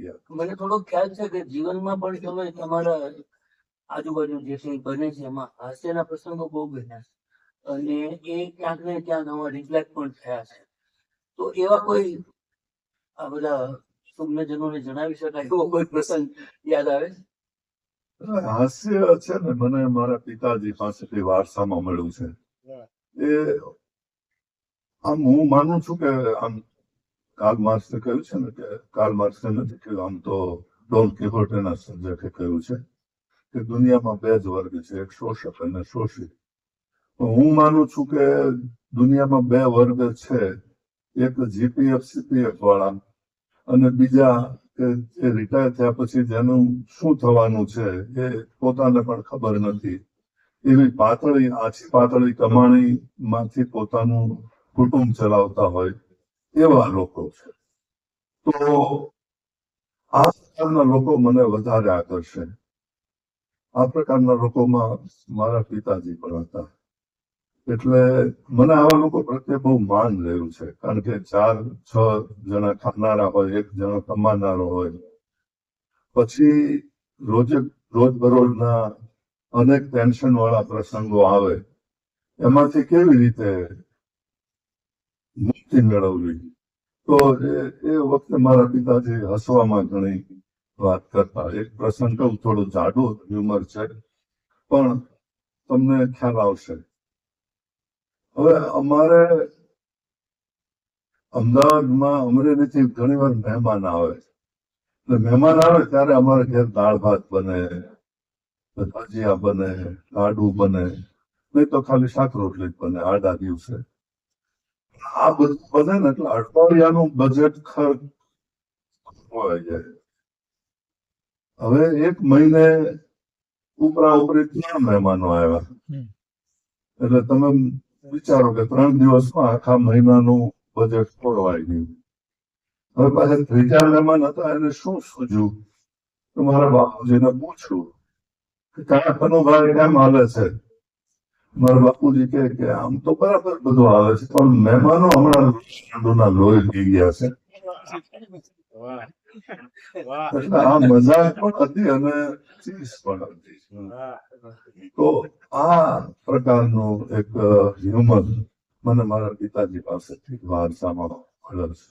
ગયા. મને થોડો ખ્યાલ છે કે જીવનમાં પણ તમે તમારા આજુબાજુ જે કંઈ બને છે એમાં હાસ્યના પ્રસંગો બહુ બન્યા છે અને એ ક્યાંક ને ક્યાંક આમાં રિફ્લેક્ટ પણ થયા છે. તો એવા કોઈ આ બધા સુજ્ઞજનોને જણાવી શકાય એવો કોઈ પ્રસંગ યાદ આવે? હાસ્ય છે ને મને મારા પિતાજી પાસેથી વારસામાં મળ્યું છે. એ આમ હું માનું છું કે આમ કાર્લ માર્ક્સે કહ્યું છે ને કે કાર્લ માર્ક્સે નથી કહ્યું, આમ તો ડોન કિહોટેના સર્જકે કહ્યું છે કે દુનિયામાં બે જ વર્ગ છે, એક શોષક અને શોષિત. તો હું માનું છું કે દુનિયામાં બે વર્ગ છે, એક જીપીએફ સીપીએફ વાળા અને બીજા કે જે રિટાયર થયા પછી જેનું શું થવાનું છે એ પોતાને પણ ખબર નથી, એવી પાતળી આછી પાતળી કમાણી માંથી પોતાનું કુટુંબ ચલાવતા હોય એવા લોકો છે. તો આ પ્રકારના લોકો મને વધારે આકર્ષે. આ પ્રકારના લોકોમાં મારા પિતાજી પણ હતા. એટલે મને આવા લોકો પ્રત્યે બહુ માન રહ્યું છે, કારણ કે 4-6 જણા ખાનારા હોય, એક જણો કમાનારો હોય, પછી રોજબરોજના અનેક ટેન્શન વાળા પ્રસંગો આવે, એમાંથી કેવી રીતે મુક્તિ મેળવવી. તો એ વખતે મારા પિતાજી હસવામાં ઘણી વાત કરતા. એક પ્રસંગ કહું, થોડું જાડું હ્યુમર છે પણ તમને ખ્યાલ આવશે. હવે અમારે અમદાવાદમાં અમરેલીથી ઘણી વાર મહેમાન આવે, એટલે મહેમાન આવે ત્યારે અમારે ઘેર દાળ ભાત બને, ભજીયા બને, લાડુ બને, નહીં તો ખાલી શાક રોટલી જ બને આડા દિવસે. આ બધું બને ને એટલે અઠવાડિયાનું બજેટ ખર્ચ હોય જાય. હવે એક મહિને ઉપરા ઉપરી 3 મહેમાનો આવ્યા, એટલે તમે વિચારો કે 3 દિવસમાં આખા મહિનાનું બજેટ ખોરવાઈ ગયું. હવે પાછા 3-4 મહેમાન હતા, એને શું સૂઝ્યું તો મારા બાપુજીને પૂછ્યું કે કાકા કનુભાઈ કેમ હાલે છે? મારા બાપુજી કે આમ તો બરાબર બધું આવે છે, પણ મહેમાનો હમણાં લોહી પી ગયા છે. એટલે આ મજાક પણ હતી અને ચીજ પણ હતી. તો આ પ્રકારનું એક હ્યુમર મને મારા પિતાજી પાસેથી વારસામાં મળ્યો છે.